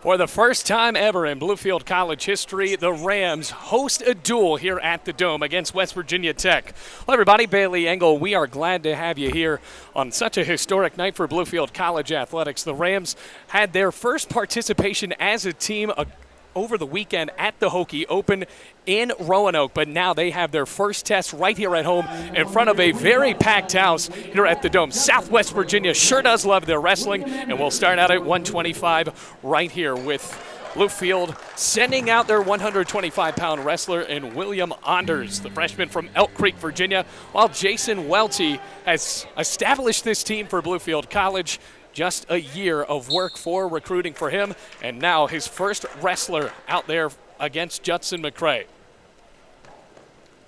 For the first time ever in Bluefield College history, the Rams host a duel here at the Dome against West Virginia Tech. Well, everybody, Bailey Engel, we are glad to have you here on such a historic night for Bluefield College athletics. The Rams had their first participation as a team over the weekend at the Hokie Open in Roanoke, but now they have their first test right here at home in front of a very packed house here at the Dome. Southwest Virginia sure does love their wrestling, and we'll start out at 125 right here with Bluefield sending out their 125-pound wrestler in William Anders, the freshman from Elk Creek, Virginia, while Jason Welty has established this team for Bluefield College. Just a year of work for recruiting for him, and now his first wrestler out there against Judson McCray.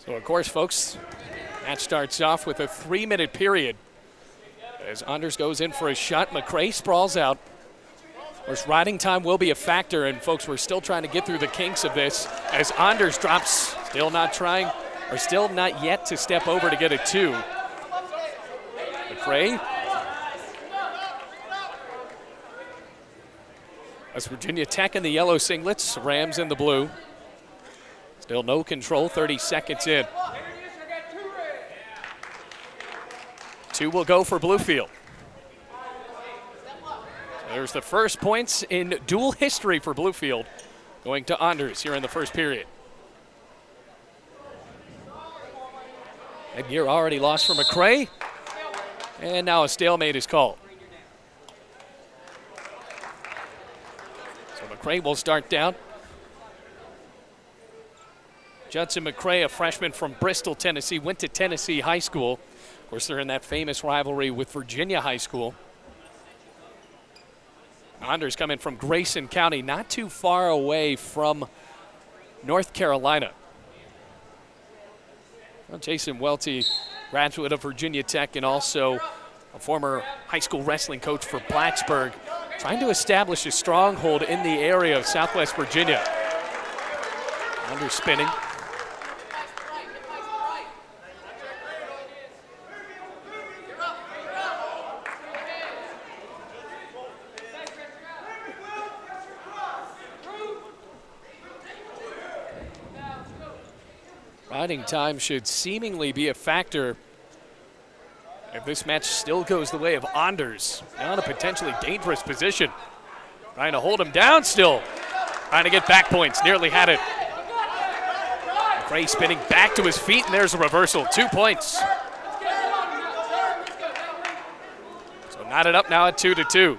So, of course, folks, match starts off with a 3-minute period. As Anders goes in for a shot, McCray sprawls out. Of course, riding time will be a factor, and, folks, we're still trying to get through the kinks of this as Anders drops, still not yet to step over to get a 2. McCray. West Virginia Tech in the yellow singlets, Rams in the blue. Still no control, 30 seconds in. 2 will go for Bluefield. There's the first points in dual history for Bluefield, going to Anders here in the first period. Headgear already lost for McCray, and now a stalemate is called. McCray will start down. Judson McCray, a freshman from Bristol, Tennessee, went to Tennessee High School. Of course, they're in that famous rivalry with Virginia High School. Anders coming from Grayson County, not too far away from North Carolina. Well, Jason Welty, graduate of Virginia Tech and also a former high school wrestling coach for Blacksburg, trying to establish a stronghold in the area of Southwest Virginia. Under spinning. Riding time should seemingly be a factor if this match still goes the way of Anders. Now in a potentially dangerous position. Trying to hold him down still. Trying to get back points. Nearly had it. McCray spinning back to his feet, and there's a reversal. 2 points. So knotted up now at 2-2.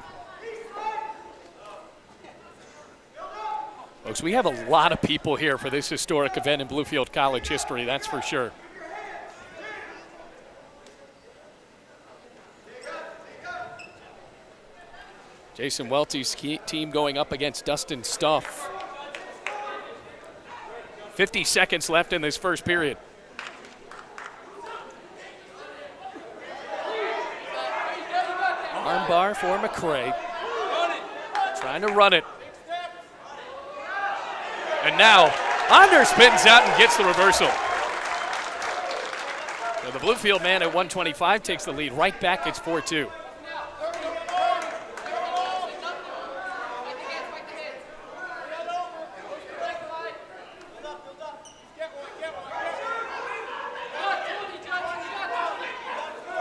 Folks, we have a lot of people here for this historic event in Bluefield College history, that's for sure. Jason Welty's team going up against Dustin Stuff. 50 seconds left in this first period. Armbar for McCray. Trying to run it. And now, Anders spins out and gets the reversal. So the Bluefield man at 125 takes the lead right back. It's 4-2.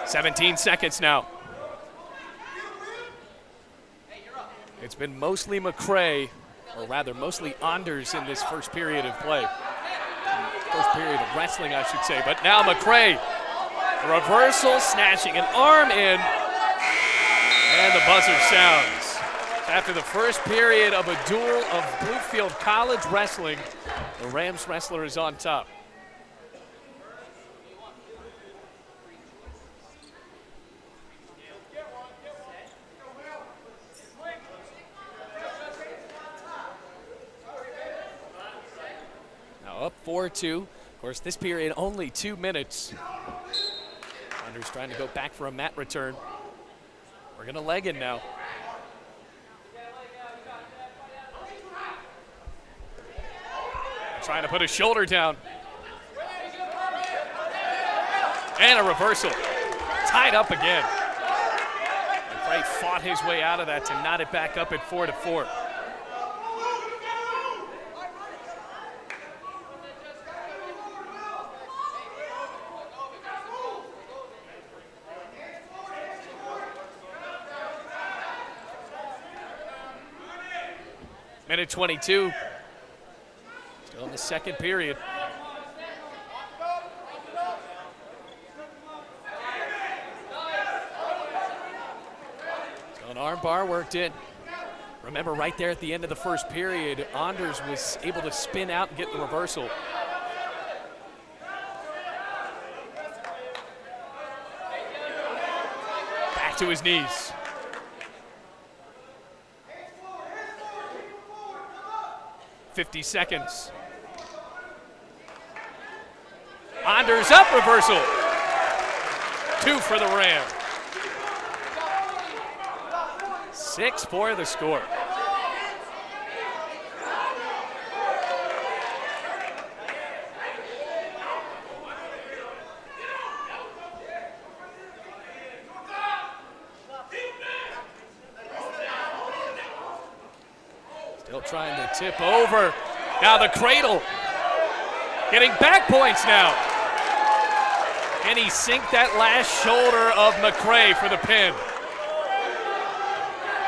"17 seconds now. It's been mostly McCray, or rather mostly Anders in this first period of play. First period of wrestling, I should say. But now McCray, reversal, snatching an arm in, and the buzzer sounds. After the first period of a duel of Bluefield College wrestling, the Rams wrestler is on top. Up 4-2. Of course, this period only 2 minutes. Anders trying to go back for a mat return. We're going to leg in now. Trying to put his shoulder down. And a reversal. Tied up again. McCray fought his way out of that to knot it back up at 4-4. Minute 22. Still in the second period. So an arm bar worked in. Remember, right there at the end of the first period, Anders was able to spin out and get the reversal. Back to his knees. .50 seconds. Anders up, reversal. 2 for the Ram. 6-4 the score. Still trying to tip over. Now the cradle. Getting back points now. And he sinked that last shoulder of McCray for the pin.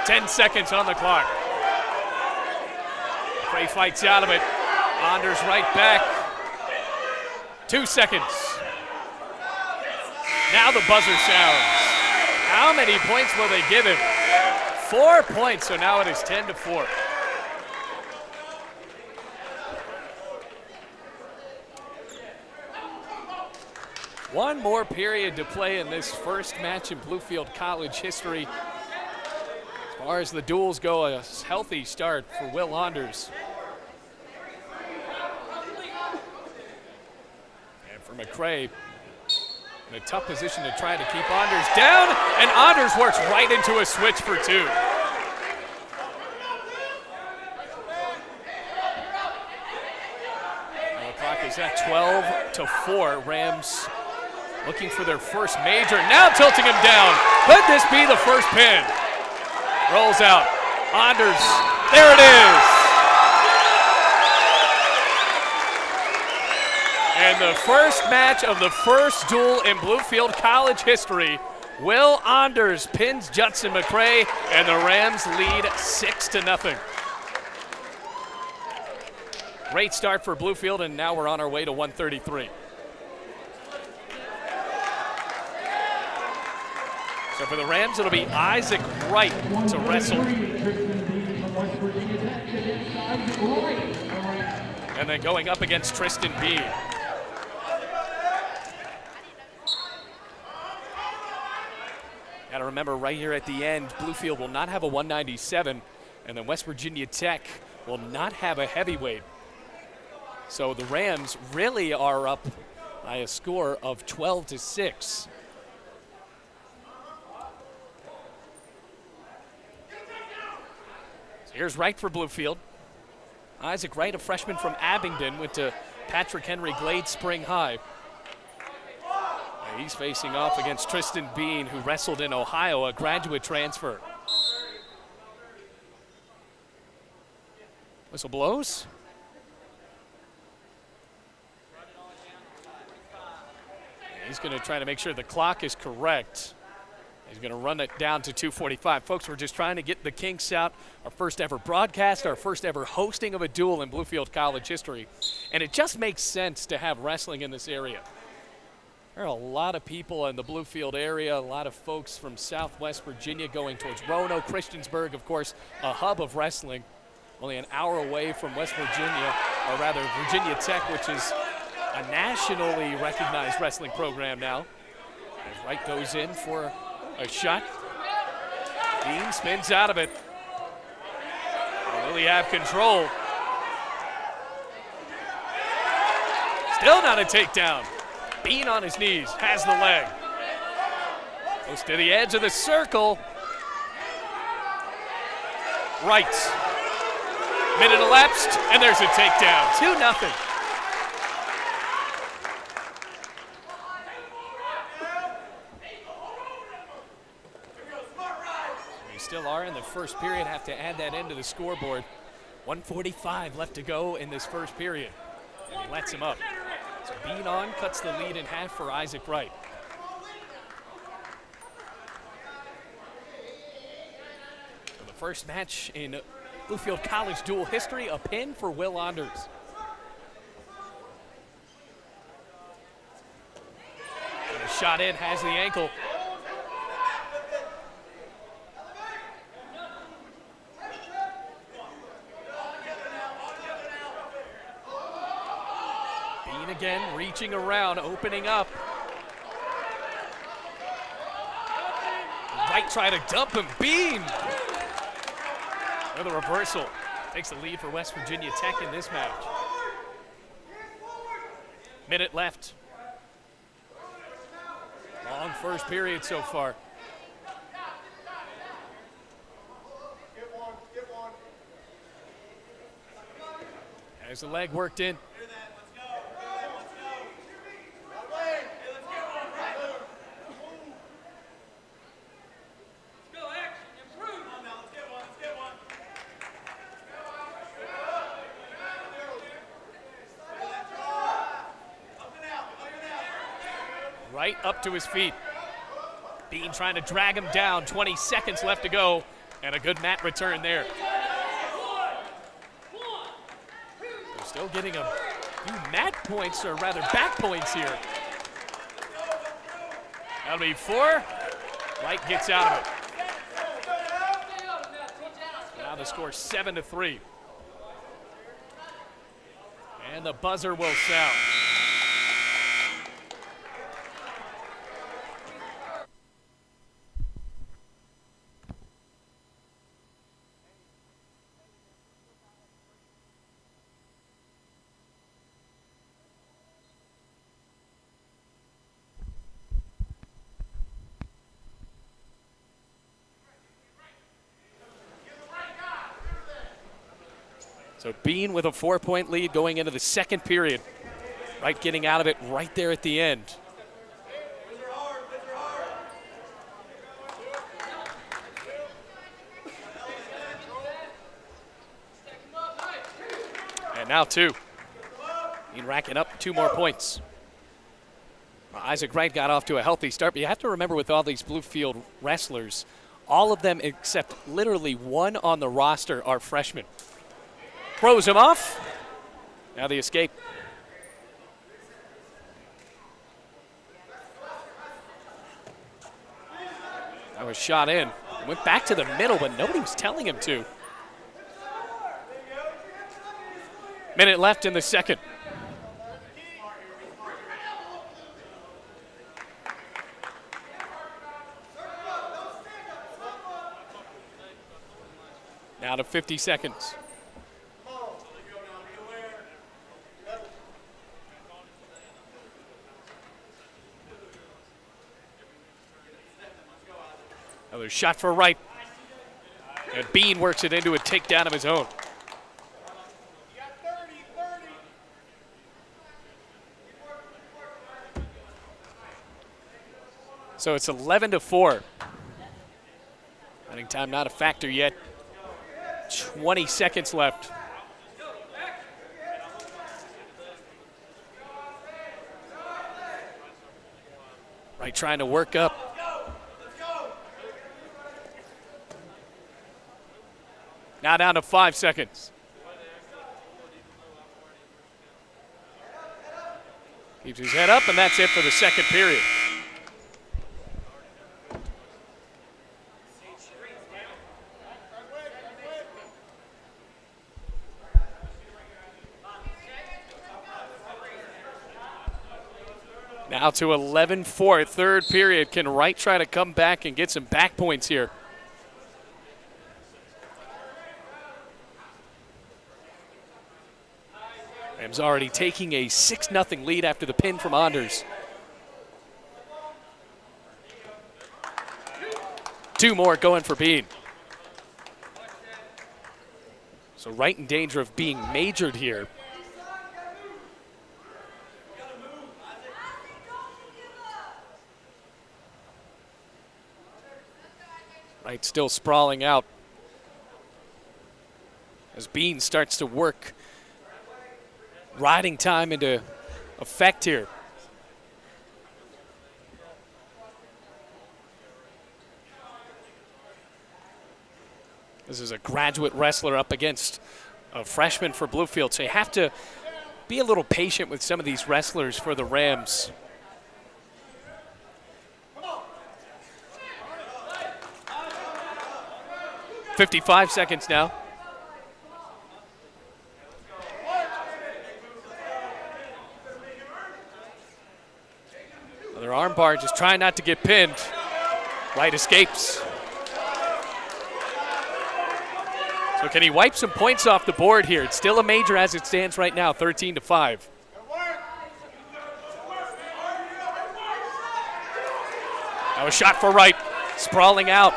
10 seconds on the clock. McCray fights out of it. Anders right back. 2 seconds. Now the buzzer sounds. How many points will they give him? 4 points, so now it is 10-4. One more period to play in this first match in Bluefield College history. As far as the duels go, a healthy start for Will Anders. And for McCray, in a tough position to try to keep Anders down, and Anders works right into a switch for 2. And the clock is at 12-4. Rams looking for their first major, now tilting him down. Could this be the first pin? Rolls out. Anders, there it is. And the first match of the first duel in Bluefield College history. Will Anders pins Judson McCray, and the Rams lead 6-0. Great start for Bluefield, and now we're on our way to 133. So for the Rams, it'll be Isaac Wright to wrestle. And then going up against Tristan Bean. Got to remember right here at the end, Bluefield will not have a 197, and then West Virginia Tech will not have a heavyweight. So the Rams really are up by a score of 12-6. Here's Wright for Bluefield. Isaac Wright, a freshman from Abingdon, went to Patrick Henry Glade Spring High. And he's facing off against Tristan Bean, who wrestled in Ohio, a graduate transfer. Whistle blows. He's going to try to make sure the clock is correct. He's going to run it down to 2:45. Folks, we're just trying to get the kinks out. Our first ever broadcast, our first ever hosting of a duel in Bluefield College history. And it just makes sense to have wrestling in this area. There are a lot of people in the Bluefield area, a lot of folks from Southwest Virginia going towards Roanoke, Christiansburg, of course, a hub of wrestling. Only an hour away from West Virginia, or rather Virginia Tech, which is a nationally recognized wrestling program now. As Wright goes in for a shot. Bean spins out of it. Will he have control? Still not a takedown. Bean on his knees, has the leg. Goes to the edge of the circle. Right. Minute elapsed, and there's a takedown. 2-0. Still are in the first period, have to add that into the scoreboard. 1:45 left to go in this first period. And he lets him up. So Bean on, cuts the lead in half for Isaac Wright. So the first match in Bluefield College dual history, a pin for Will Anders. And a shot in, has the ankle. Bean again, reaching around, opening up. Wright try to dump him, Bean! Another reversal. Takes the lead for West Virginia Tech in this match. Minute left. Long first period so far. There's the leg worked in. Right up to his feet. Bean trying to drag him down. 20 seconds left to go. And a good mat return there. They're still getting a few mat points, or rather back points here. That'll be 4. Wright gets out of it. Now the score 7-3. And the buzzer will sound. So Bean with a 4-point lead going into the second period. Wright getting out of it right there at the end. And now 2. Bean racking up 2 more points. Isaac Wright got off to a healthy start, but you have to remember with all these Bluefield wrestlers, all of them except literally one on the roster are freshmen. Throws him off. Now the escape. That was shot in. Went back to the middle, but nobody was telling him to. Minute left in the second. Now to 50 seconds. Another shot for Wright. And Bean works it into a takedown of his own. So it's 11-4. Running time not a factor yet. 20 seconds left. Wright trying to work up. Now down to 5 seconds. Keeps his head up, and that's it for the second period. Now to 11-4, third period. Can Wright try to come back and get some back points here? Rams already taking a 6-0 lead after the pin from Anders. 2 more going for Bean. So Wright in danger of being majored here. Wright still sprawling out as Bean starts to work riding time into effect here. This is a graduate wrestler up against a freshman for Bluefield, so you have to be a little patient with some of these wrestlers for the Rams. "55 seconds now. Another arm bar, just trying not to get pinned. Right escapes. So can he wipe some points off the board here? It's still a major as it stands right now, 13-5. Now a shot for right, sprawling out.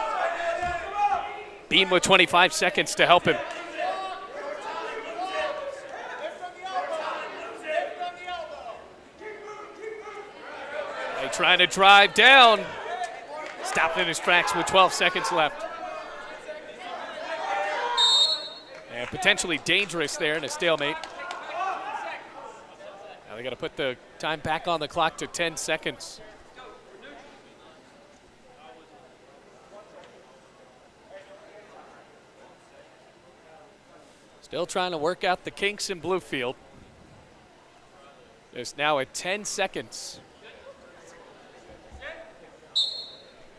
Beam with 25 seconds to help him. They trying to drive down. Stopped in his tracks with 12 seconds left. And potentially dangerous there in a stalemate. Now they got to put the time back on the clock to 10 seconds. Still trying to work out the kinks in Bluefield. There's now at 10 seconds.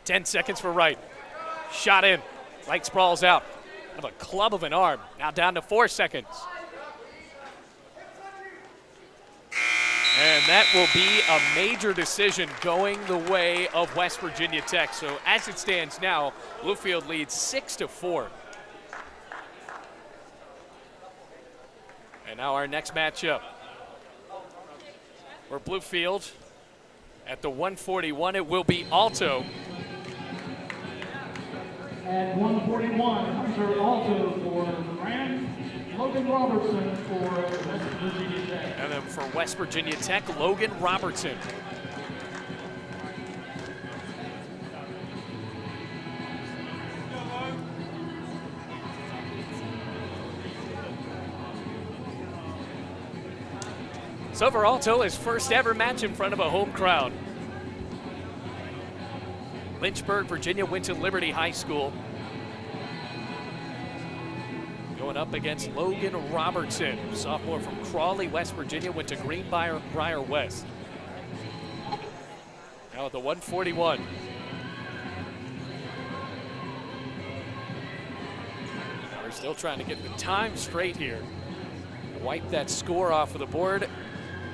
10 seconds for right. Shot in. Right sprawls out. Of a club of an arm. Now down to 4 seconds. And that will be a major decision going the way of West Virginia Tech. So as it stands now, Bluefield leads 6-4. And now our next matchup. For Bluefield at the 141, it will be Alto. At 141, Sir Alto for the Rams, Logan Robertson for West Virginia Tech. And then for West Virginia Tech, Logan Robertson. So for Alto, his first ever match in front of a home crowd. Lynchburg, Virginia, went to Liberty High School. Going up against Logan Robertson, sophomore from Crawley, West Virginia, went to Greenbrier West. Now at the 141. Now we're still trying to get the time straight here. Wipe that score off of the board.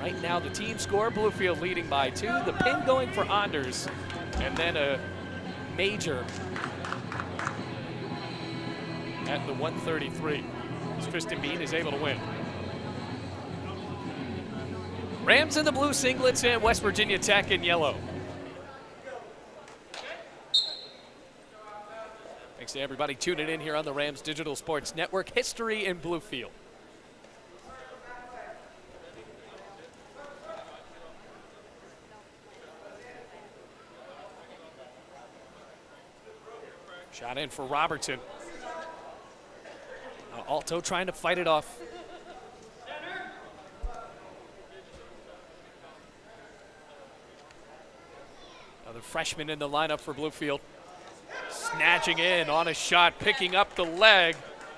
Right now the team score, Bluefield leading by 2. The pin going for Anders. And then a major at the 133. As Tristan Bean is able to win. Rams in the blue singlets and West Virginia Tech in yellow. Thanks to everybody tuning in here on the Rams Digital Sports Network. History in Bluefield. Shot in for Robertson. Now Alto trying to fight it off. Another freshman in the lineup for Bluefield. Snatching in on a shot, picking up the leg.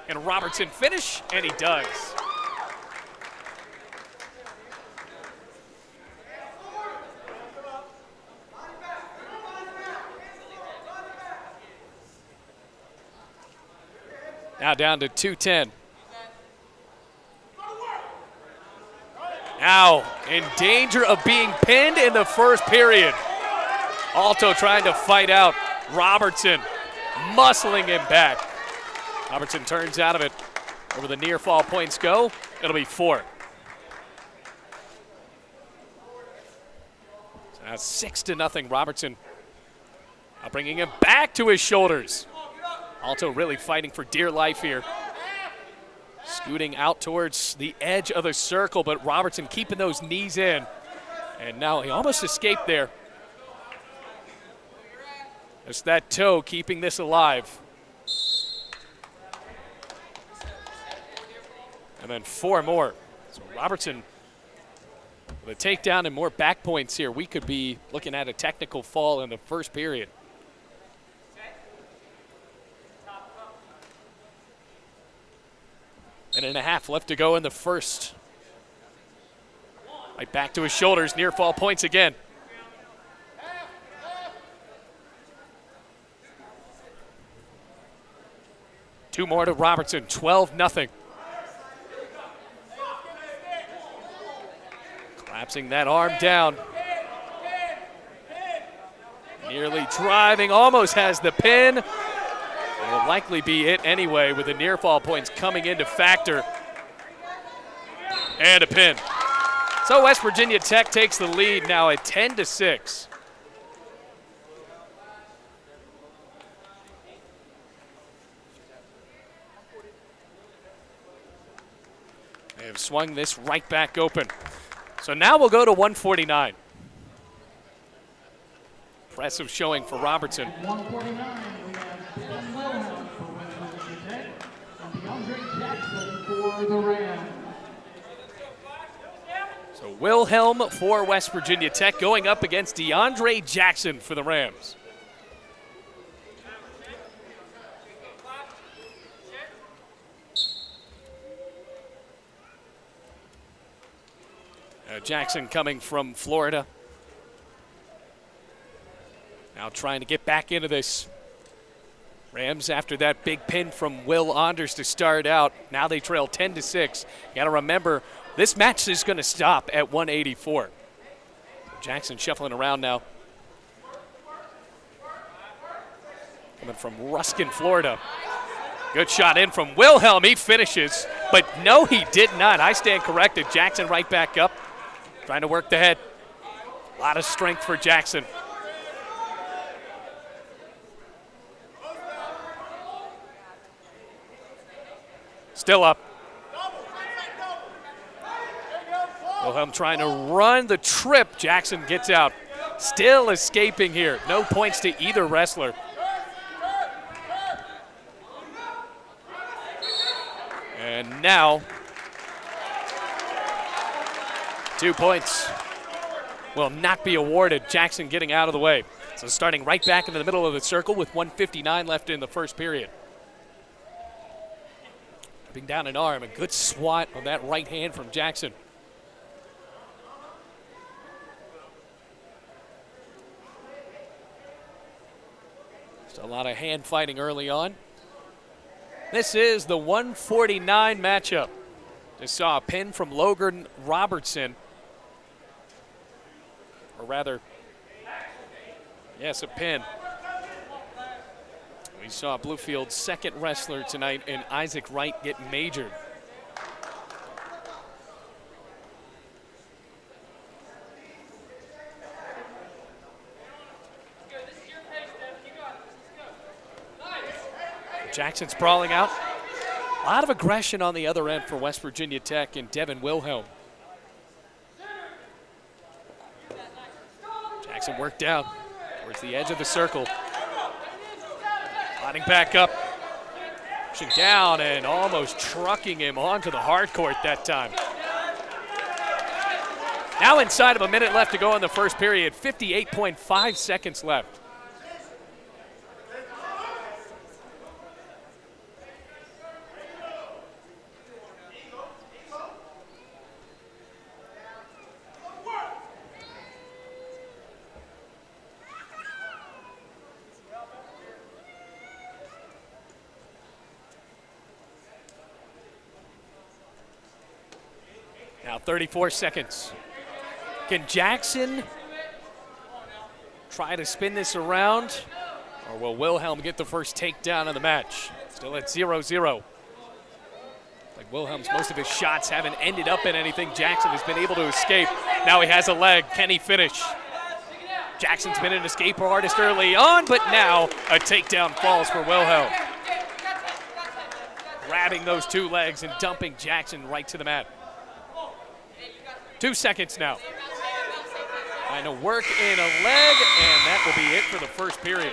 And Robertson finish? And he does. Now down to 2:10. Now in danger of being pinned in the first period. Alto trying to fight out. Robertson muscling him back. Robertson turns out of it. Over the near fall points go. It'll be 4. So now 6-0. Robertson now bringing him back to his shoulders. Alto really fighting for dear life here. Scooting out towards the edge of the circle, but Robertson keeping those knees in. And now he almost escaped there. It's that toe keeping this alive. And then 4 more. So Robertson with a takedown and more back points here. We could be looking at a technical fall in the first period. Minute and a half left to go in the first. Right back to his shoulders, near fall points again. Two more to Robertson, 12-0. Collapsing that arm down. Nearly driving, almost has the pin. It'll likely be it anyway with the near fall points coming into factor. And a pin. So West Virginia Tech takes the lead now at 10-6. They have swung this right back open. So now we'll go to 149. Impressive showing for Robertson. 149, we have Ben Wilhelm for West Virginia Tech and DeAndre Jackson for the Rams. So Wilhelm for West Virginia Tech going up against DeAndre Jackson for the Rams. Jackson coming from Florida. Now trying to get back into this. Rams after that big pin from Will Anders to start out. Now they trail 10-6. You got to remember, this match is going to stop at 184. Jackson shuffling around now. Coming from Ruskin, Florida. Good shot in from Wilhelm. He finishes, but no, he did not. I stand corrected. Jackson right back up, trying to work the head. A lot of strength for Jackson. Still up. Wilhelm trying to run the trip. Jackson gets out. Still escaping here. No points to either wrestler. And now, 2 points will not be awarded. Jackson getting out of the way. So starting right back into the middle of the circle with 1:59 left in the first period. Putting down an arm, a good swat on that right hand from Jackson. Just a lot of hand fighting early on. This is the 149 matchup. Just saw a pin from Logan Robertson. Or rather, yes, a pin. We saw Bluefield's second wrestler tonight in Isaac Wright get majored. Jackson sprawling out. A lot of aggression on the other end for West Virginia Tech and Devin Wilhelm. Jackson worked down towards the edge of the circle. Sliding back up, pushing down and almost trucking him onto the hard court that time. Now inside of a minute left to go in the first period, 58.5 seconds left. Now 34 seconds. Can Jackson try to spin this around, or will Wilhelm get the first takedown of the match? Still at 0-0. Like Wilhelm's, most of his shots haven't ended up in anything. Jackson has been able to escape. Now he has a leg. Can he finish? Jackson's been an escape artist early on, but now a takedown falls for Wilhelm. Grabbing those two legs and dumping Jackson right to the mat. 2 seconds now. Trying to work in a leg, and that will be it for the first period.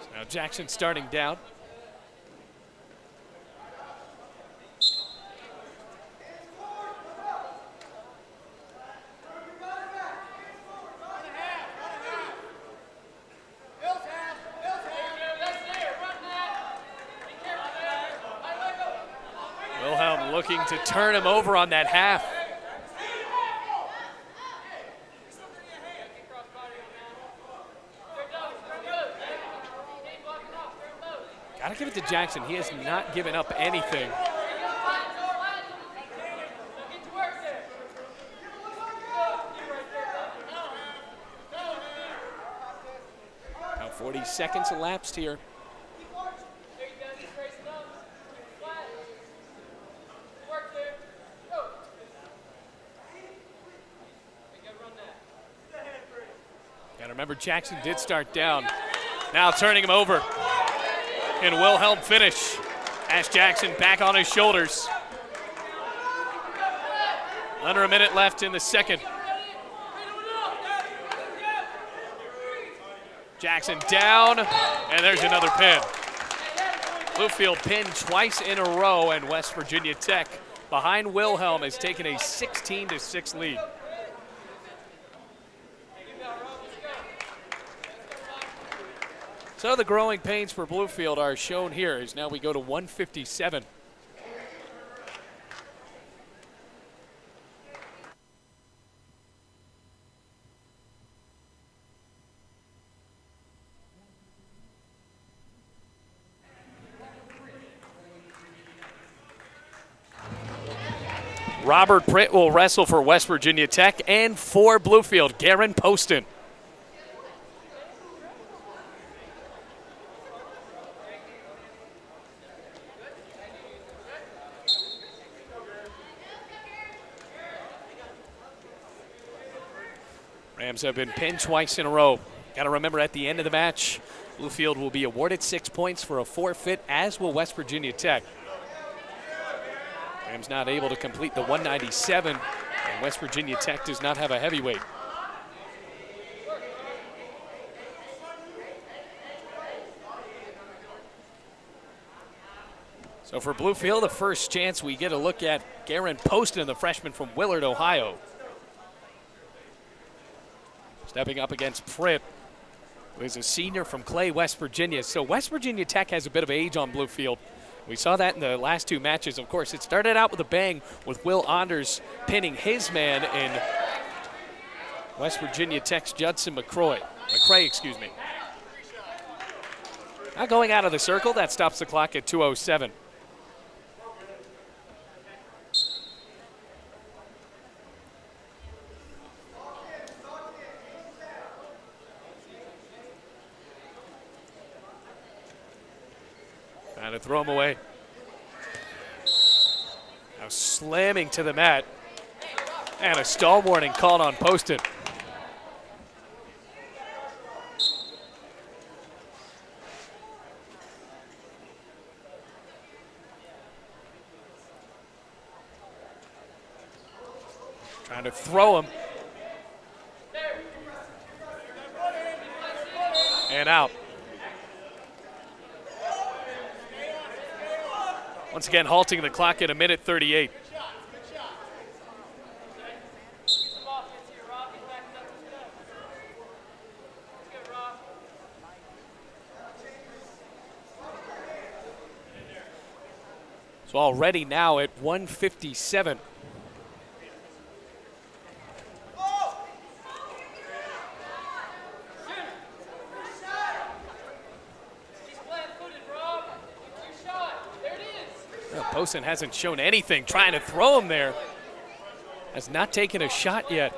So now Jackson starting down. looking to turn him over on that half. Gotta give it to Jackson. He has not given up anything. Now 40 seconds elapsed here. Gotta remember, Jackson did start down. Now turning him over. And Wilhelm finish. Ash Jackson back on his shoulders. Under a minute left in the second. Jackson down, and there's another pin. Bluefield pinned twice in a row, and West Virginia Tech behind Wilhelm has taken a 16-6 lead. So the growing pains for Bluefield are shown here as now we go to 157. Robert Pritt will wrestle for West Virginia Tech, and for Bluefield, Garen Poston. Rams have been pinned twice in a row. Got to remember, at the end of the match, Bluefield will be awarded 6 points for a forfeit, as will West Virginia Tech. Rams not able to complete the 197, and West Virginia Tech does not have a heavyweight. So for Bluefield, the first chance we get a look at Garen Poston, the freshman from Willard, Ohio. Stepping up against Pritt, who is a senior from Clay, West Virginia. So West Virginia Tech has a bit of age on Bluefield. We saw that in the last two matches. Of course, it started out with a bang with Will Anders pinning his man in West Virginia Tech's Judson McCray. Now going out of the circle, that stops the clock at 2:07. Trying to throw him away. Now slamming to the mat. And a stall warning called on Poston. Trying to throw him. And out. Once again, halting the clock at 1:38. So already now at 1:57. Poston hasn't shown anything, trying to throw him there. Has not taken a shot yet.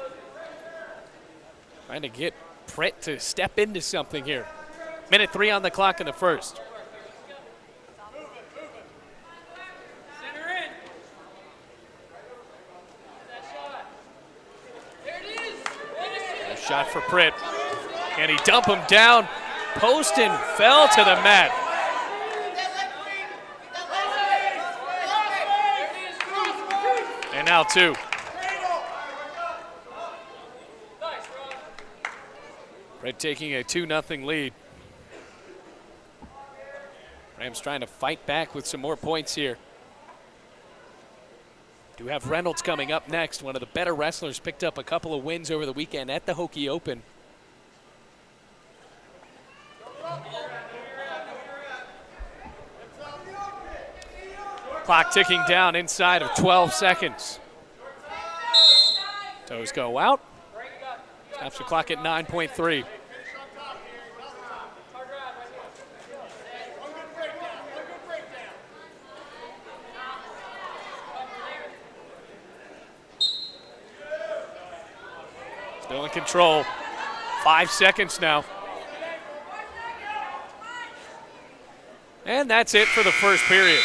Trying to get Pritt to step into something here. 1:03 on the clock in the first. A shot for Pritt. And he dumped him down. Poston fell to the mat. And now two. Pritt taking a 2-0 lead. Rams trying to fight back with some more points here. Do have Reynolds coming up next. One of the better wrestlers, picked up a couple of wins over the weekend at the Hokie Open. Clock ticking down inside of 12 seconds. Toes go out. Stops the clock at 9.3. Still in control. 5 seconds now. And that's it for the first period.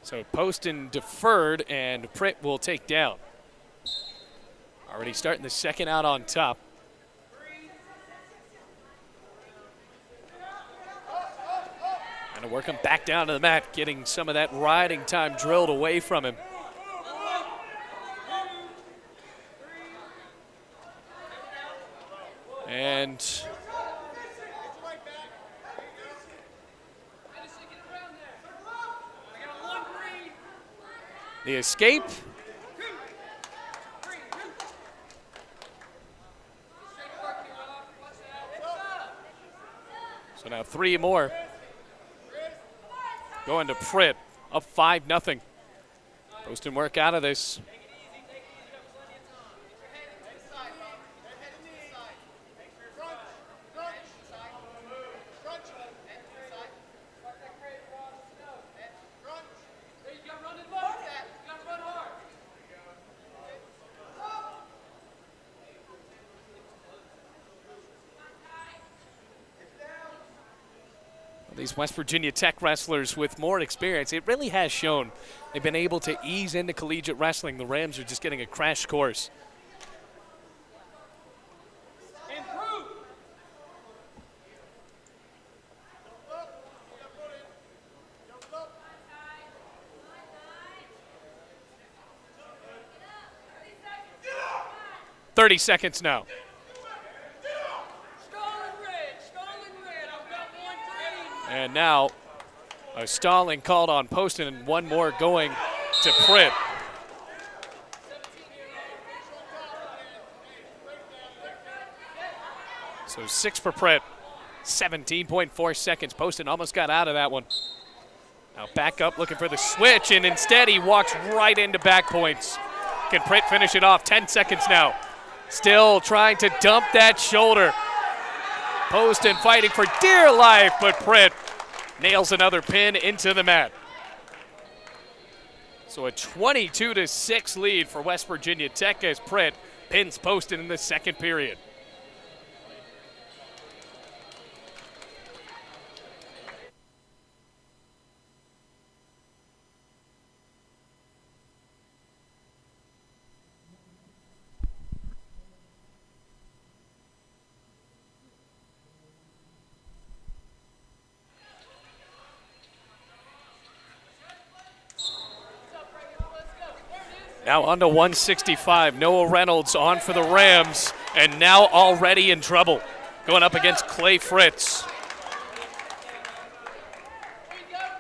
So Poston deferred, and Pritt will take down. Already starting the second out on top. Trying to work him back down to the mat, getting some of that riding time drilled away from him. And the escape. So now 3 more. Going to Pritt, up 5-0. Poston work out of this. These West Virginia Tech wrestlers with more experience, it really has shown they've been able to ease into collegiate wrestling. The Rams are just getting a crash course. "30 seconds now. And now a stalling called on Poston and one more going to Pritt. So 6 for Pritt, 17.4 seconds. Poston almost got out of that one. Now back up looking for the switch, and instead he walks right into back points. Can Pritt finish it off? 10 seconds now. Still trying to dump that shoulder. Poston fighting for dear life, but Pritt nails another pin into the mat. So a 22-6 lead for West Virginia Tech as Pritt pins Poston in the second period. Now on to 165. Noah Reynolds on for the Rams, and now already in trouble. Going up against Clay Fritz.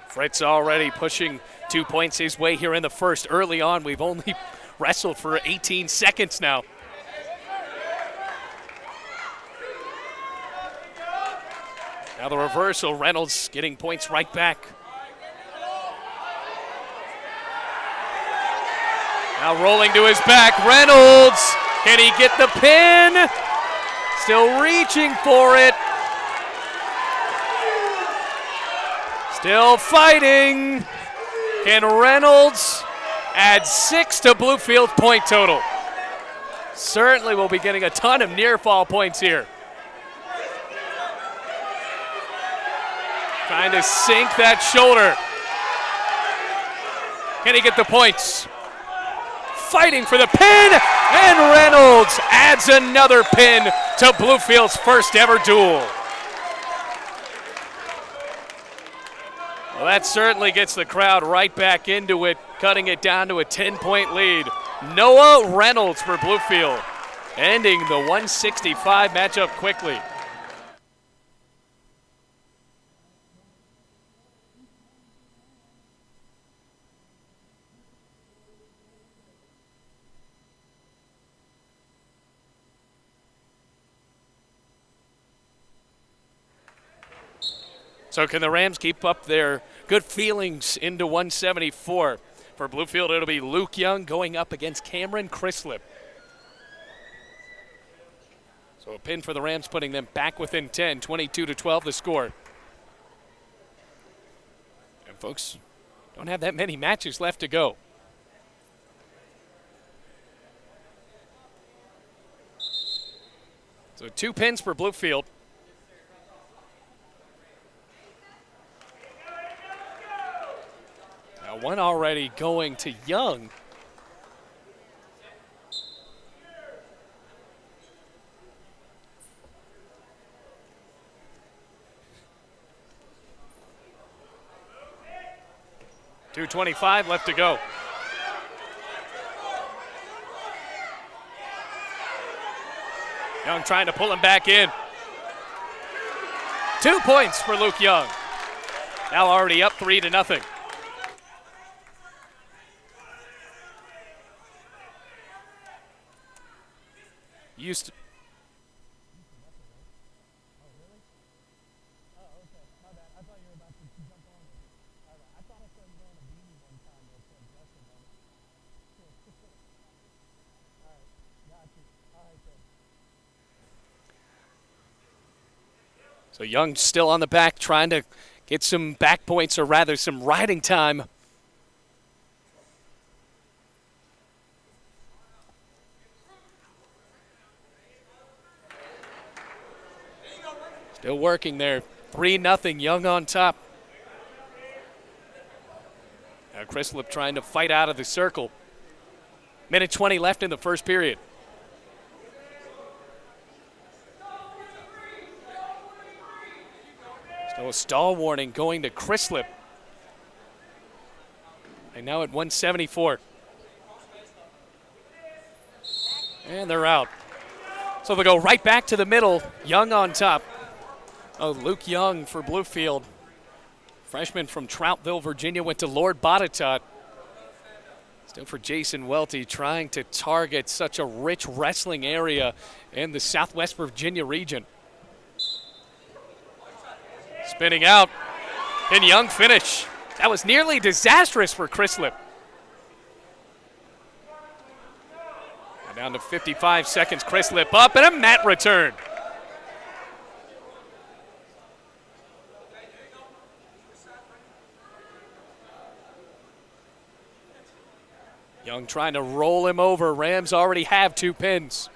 Fritz already pushing 2 points his way here in the first. Early on, we've only wrestled for 18 seconds now. Now the reversal, Reynolds getting points right back. Now rolling to his back, Reynolds. Can he get the pin? Still reaching for it. Still fighting. Can Reynolds add 6 to Bluefield's point total? Certainly will be getting a ton of near fall points here. Trying to sink that shoulder. Can he get the points? Fighting for the pin, and Reynolds adds another pin to Bluefield's first ever duel. Well, that certainly gets the crowd right back into it, cutting it down to a 10-point lead. Noah Reynolds for Bluefield, ending the 165 matchup quickly. So can the Rams keep up their good feelings into 174? For Bluefield, it'll be Luke Young going up against Cameron Chrislip. So a pin for the Rams, putting them back within 10, 22-12 the score. And folks, don't have that many matches left to go. So 2 pins for Bluefield. Now one already going to Young. .225 left to go. Young trying to pull him back in. 2 points for Luke Young. Now already up 3-0. Used to. So Young still on the back, trying to get some back points, or rather some riding time. Still working there. 3-0, Young on top. Now Chrislip trying to fight out of the circle. Minute 20 left in the first period. Still a stall warning going to Chrislip. And now at 174. And they're out. So they'll go right back to the middle. Young on top. Oh, Luke Young for Bluefield. Freshman from Troutville, Virginia, went to Lord Botetourt. Still for Jason Welty, trying to target such a rich wrestling area in the Southwest Virginia region. Spinning out. Can Young finish? That was nearly disastrous for Chrislip. Now down to 55 seconds. Chrislip up and a mat return. Young trying to roll him over. Rams already have 2 pins.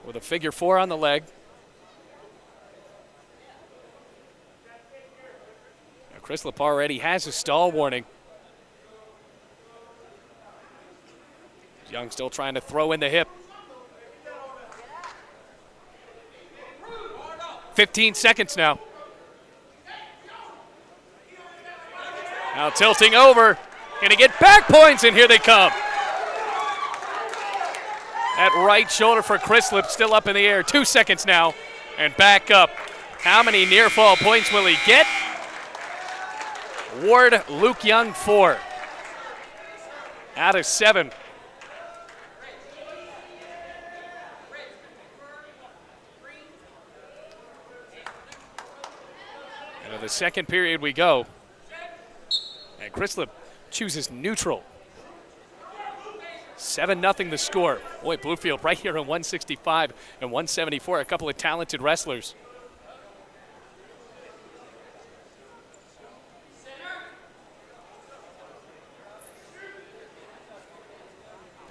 With a figure 4 on the leg. Now Chrislip already has a stall warning. Young still trying to throw in the hip. 15 seconds now. Now tilting over. Gonna get back points, and here they come. That right shoulder for Chrislip still up in the air. 2 seconds now, and back up. How many near fall points will he get? Ward Luke Young 4 out of 7. Into the second period we go. And Chrislip chooses neutral. 7-0 the score. Boy, Bluefield right here on 165 and 174. A couple of talented wrestlers.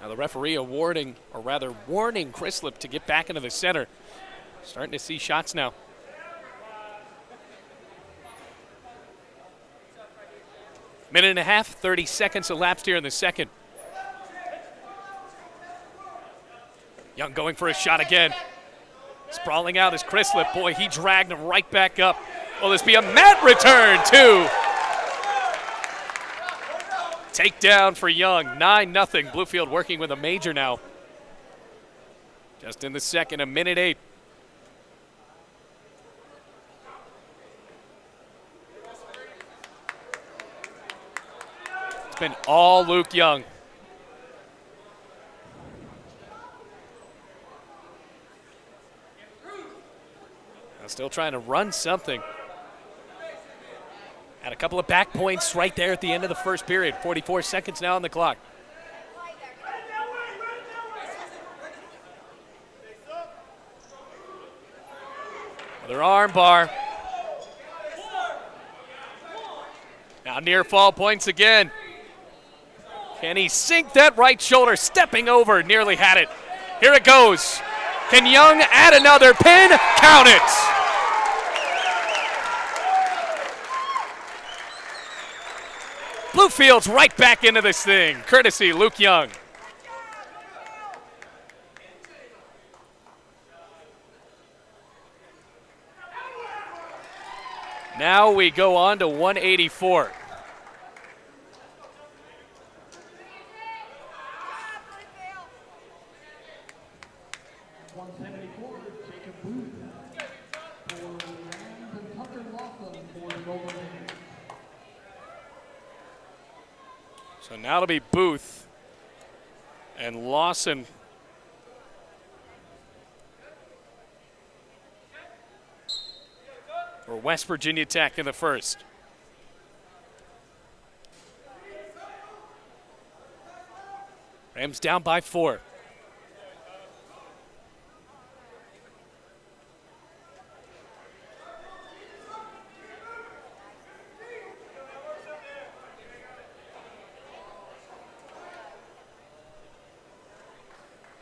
Now the referee warning Chrislip to get back into the center. Starting to see shots now. Minute and a half, 30 seconds elapsed here in the second. Young going for a shot again. Sprawling out is Chrislip. Boy, he dragged him right back up. Will this be a mat return, too? Takedown for Young, 9-0. Bluefield working with a major now. Just in the second, a minute 8. It's been all Luke Young. Still trying to run something. Had a couple of back points right there at the end of the first period. 44 seconds now on the clock. Another arm bar. Now near fall points again. Can he sink that right shoulder? Stepping over, nearly had it. Here it goes. Can Young add another pin? Count it. Bluefield's right back into this thing, courtesy Luke Young. Now we go on to 184. So now it'll be Booth and Lawson. For West Virginia Tech in the first. Rams down by 4.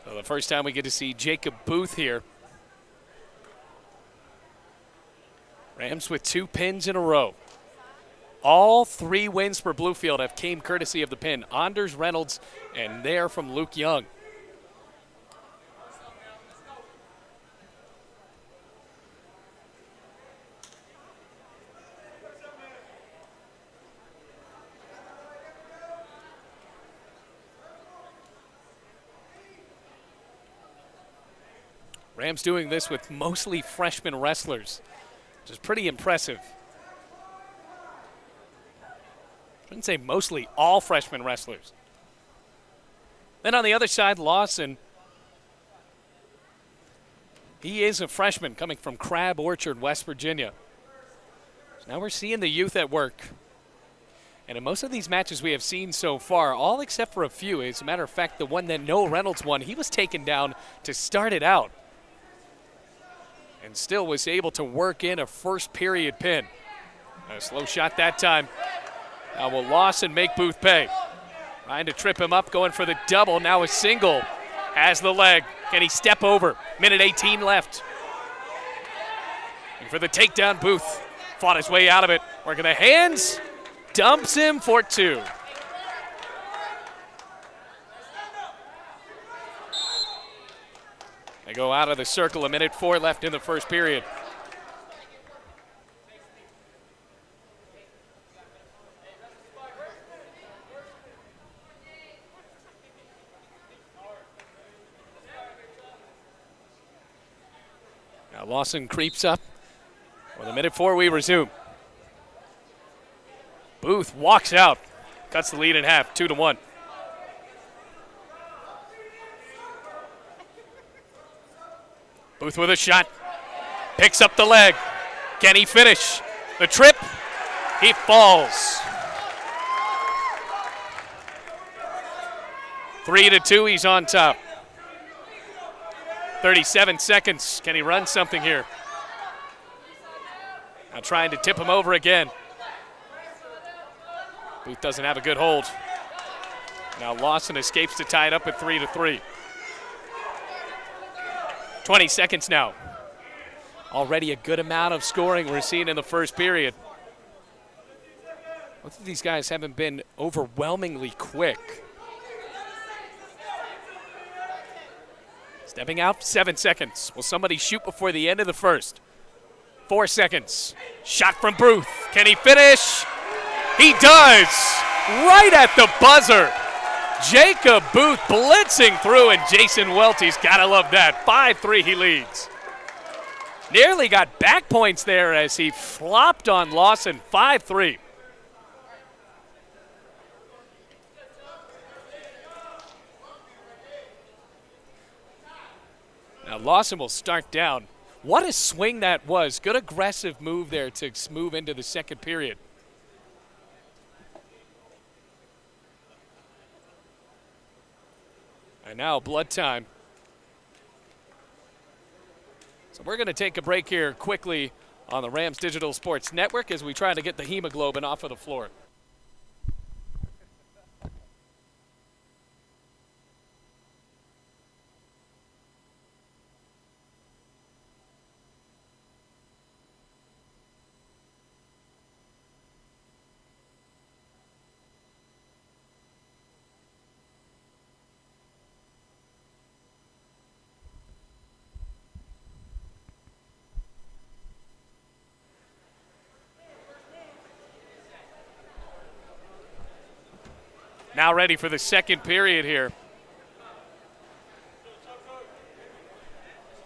So the first time we get to see Jacob Booth here. Rams with 2 pins in a row. All 3 wins for Bluefield have came courtesy of the pin. Anders, Reynolds, and there from Luke Young. Rams doing this with mostly freshman wrestlers, which is pretty impressive. I shouldn't say mostly, all freshman wrestlers. Then on the other side, Lawson. He is a freshman coming from Crab Orchard, West Virginia. So now we're seeing the youth at work. And in most of these matches we have seen so far, all except for a few, as a matter of fact, the one that Noah Reynolds won, he was taken down to start it out. And still was able to work in a first period pin. A slow shot that time. Now will Lawson make Booth pay? Trying to trip him up, going for the double. Now a single. Has the leg. Can he step over? Minute 18 left. And for the takedown, Booth fought his way out of it. Working the hands. Dumps him for 2. They go out of the circle. A minute 4 left in the first period. Now Lawson creeps up. With a minute 4, we resume. Booth walks out. Cuts the lead in half, 2-1. Booth with a shot. Picks up the leg. Can he finish? The trip. He falls. 3-2, he's on top. 37 seconds. Can he run something here? Now trying to tip him over again. Booth doesn't have a good hold. Now Lawson escapes to tie it up at 3-3. 20 seconds now. Already a good amount of scoring we're seeing in the first period. Both of these guys haven't been overwhelmingly quick. Stepping out, 7 seconds. Will somebody shoot before the end of the first? 4 seconds. Shot from Booth. Can he finish? He does! Right at the buzzer. Jacob Booth blitzing through, and Jason Welty's gotta love that. 5-3 he leads. Nearly got back points there as he flopped on Lawson. 5-3. Now Lawson will start down What a swing that was. Good aggressive move there to move into the second period. And now blood time. So we're going to take a break here quickly on the Rams Digital Sports Network as we try to get the hemoglobin off of the floor. Now ready for the second period here.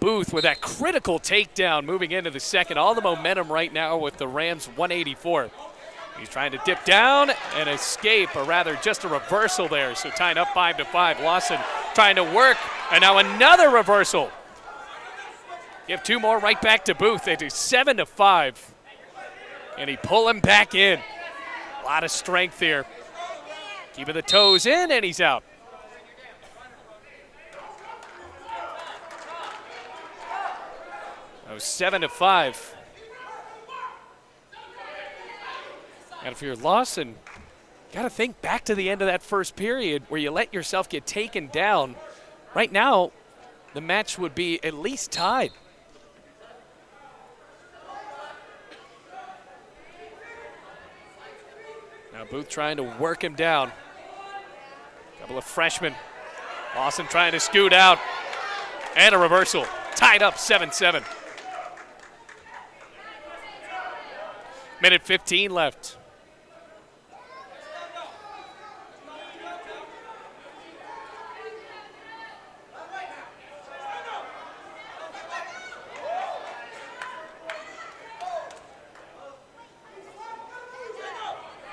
Booth with that critical takedown moving into the second. All the momentum right now with the Rams 184. He's trying to dip down and escape, or rather just a reversal there. So tying up 5-5. Lawson trying to work, and now another reversal. Give two more right back to Booth. They do 7-5. And he pull him back in. A lot of strength here. Keeping the toes in, and he's out. That was 7-5. And if you're Lawson, got to think back to the end of that first period where you let yourself get taken down. Right now, the match would be at least tied. Now Booth trying to work him down. Couple of freshmen. Lawson trying to scoot out. And a reversal. Tied up 7-7. Minute 15 left.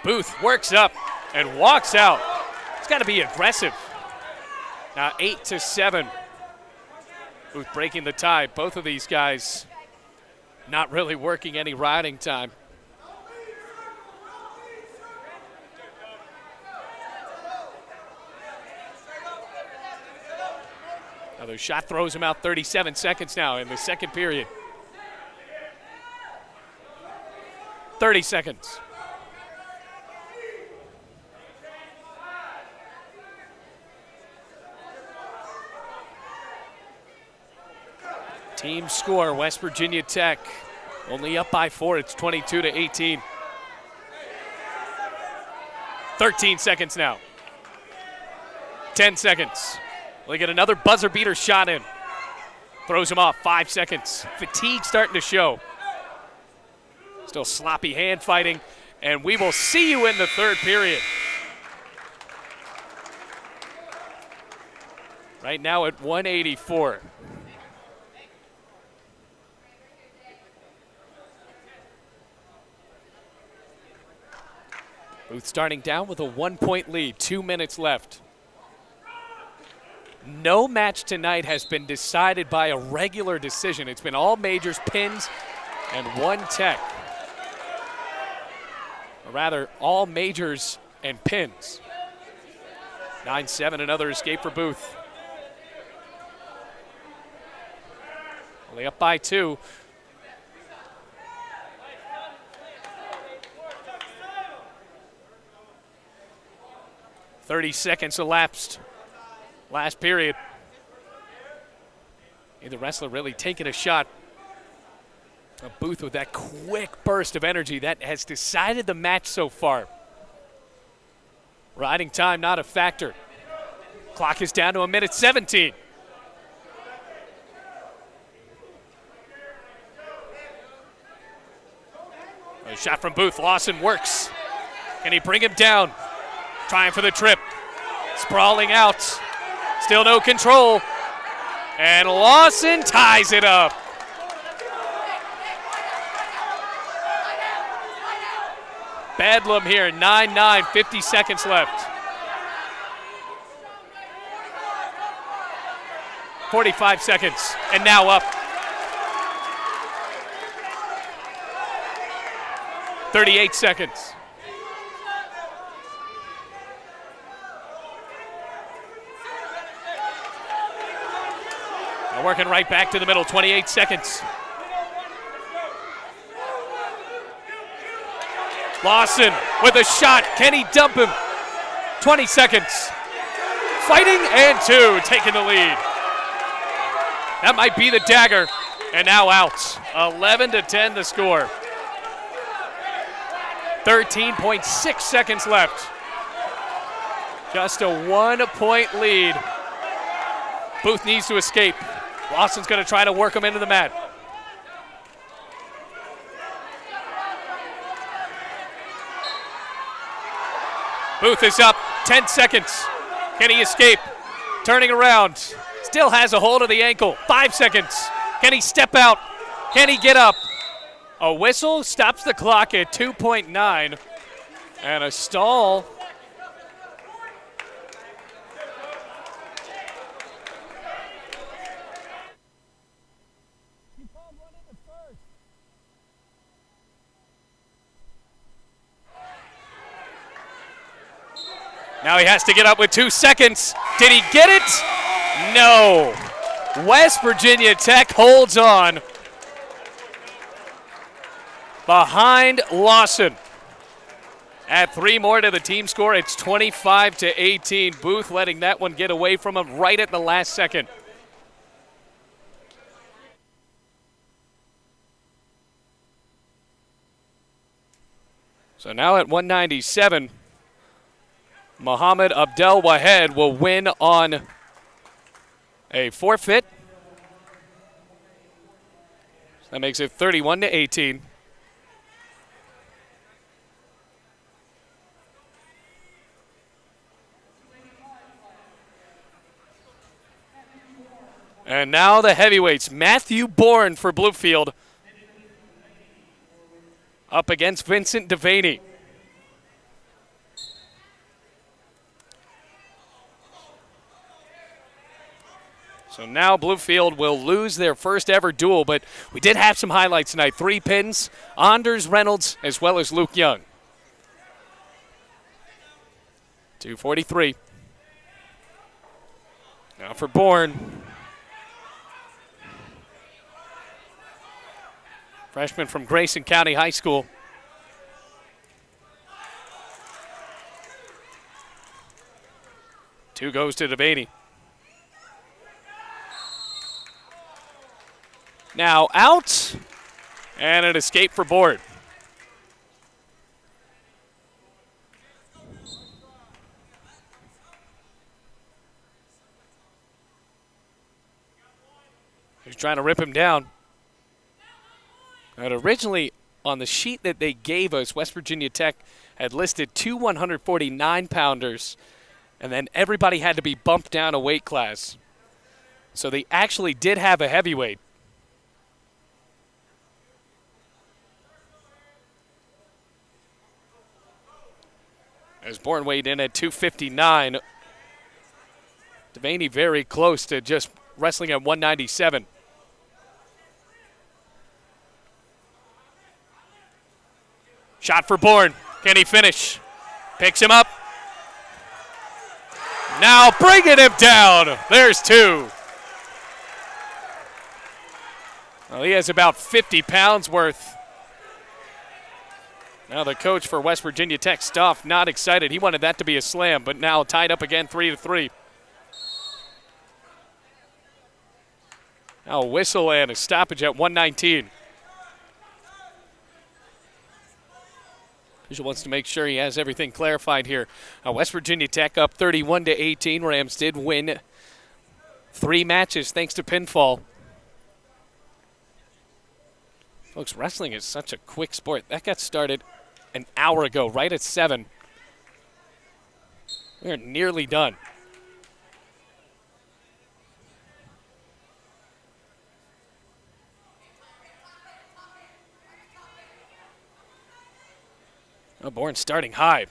Booth works up and walks out. It's got to be aggressive. Now 8-7. Booth breaking the tie. Both of these guys not really working any riding time. Another shot throws him out. 37 seconds now in the second period. 30 seconds. Team score, West Virginia Tech only up by 4. It's 22-18. 13 seconds now. 10 seconds. They get another buzzer beater shot in. Throws him off. 5 seconds. Fatigue starting to show. Still sloppy hand fighting, and we will see you in the third period. Right now at 184. Booth starting down with a 1-point lead, 2 minutes left. No match tonight has been decided by a regular decision. It's been all majors, pins, and one tech. Or rather, all majors and pins. 9-7, another escape for Booth. Only up by 2. .30 seconds elapsed. Last period. Either wrestler really taking a shot. A Booth with that quick burst of energy that has decided the match so far. Riding time not a factor. Clock is down to a minute 17. A shot from Booth. Lawson works. Can he bring him down? Trying for the trip. Sprawling out. Still no control. And Lawson ties it up. Bedlam here, 9-9, 50 seconds left. 45 seconds, and now up. 38 seconds. Now working right back to the middle, 28 seconds. Lawson with a shot. Can he dump him? 20 seconds. Fighting and 2, taking the lead. That might be the dagger. And now out. 11-10 the score. 13.6 seconds left. Just a 1-point lead. Booth needs to escape. Lawson's going to try to work him into the mat. Booth is up, 10 seconds. Can he escape? Turning around. Still has a hold of the ankle. 5 seconds. Can he step out? Can he get up? A whistle stops the clock at 2.9. And a stall. Now he has to get up with 2 seconds. Did he get it? No. West Virginia Tech holds on behind Lawson. Add 3 more to the team score. It's 25-18. Booth letting that one get away from him right at the last second. So now at 197. Mohammed Abdel Wahed will win on a forfeit. That makes it 31-18. And now the heavyweights. Matthew Bourne for Bluefield up against Vincent Devaney. So now Bluefield will lose their first ever duel, but we did have some highlights tonight. 3 pins, Anders Reynolds as well as Luke Young. 2:43. Now for Bourne. Freshman from Grayson County High School. Two goes to Devaney. Now out, and an escape for Bourne. He's trying to rip him down. And originally, on the sheet that they gave us, West Virginia Tech had listed 2 149-pounders, and then everybody had to be bumped down a weight class. So they actually did have a heavyweight. As Bourne weighed in at 259. Devaney very close to just wrestling at 197. Shot for Bourne. Can he finish? Picks him up. Now bringing him down. There's 2. Well, he has about 50 pounds worth. Now the coach for West Virginia Tech, Stoff, not excited. He wanted that to be a slam, but now tied up again, 3-3. Now a whistle and a stoppage at 119. Official wants to make sure he has everything clarified here. West Virginia Tech up 31-18. Rams did win 3 matches thanks to pinfall. Folks, wrestling is such a quick sport. That got started an hour ago, right at 7. We're nearly done. Oh, Bourne starting high.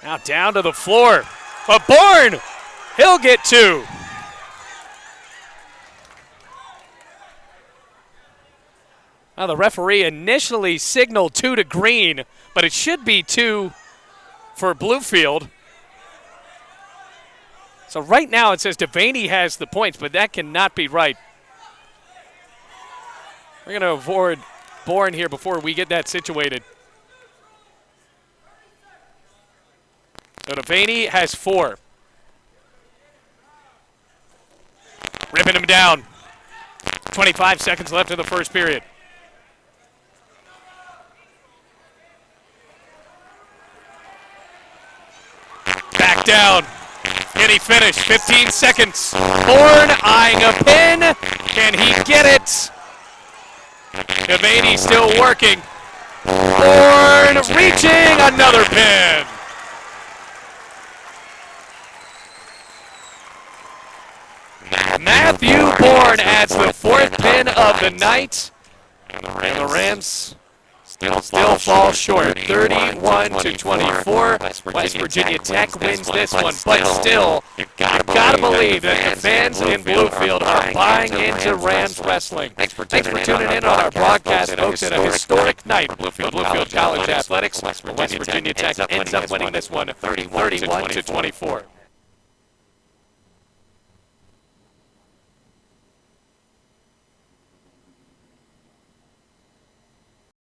Now down to the floor. But Bourne, he'll get 2. Well, the referee initially signaled 2 to Green, but it should be 2 for Bluefield. So right now it says Devaney has the points, but that cannot be right. We're going to avoid Bourne here before we get that situated. So Devaney has 4. Ripping him down. 25 seconds left in the first period. Back down. Can he finish? 15 seconds. Bourne eyeing a pin. Can he get it? Devaney still working. Bourne reaching another pin. Matthew Bourne adds the 4th pin of the night. And the Rams still fall short. 31 to 24. West Virginia Tech wins this one, but still, you've got to believe that the fans in Bluefield are buying into Rams wrestling. Thanks for tuning in on our broadcast, folks, at a historic night for Bluefield College Athletics. West Virginia Tech ends up winning this one 31 to 24.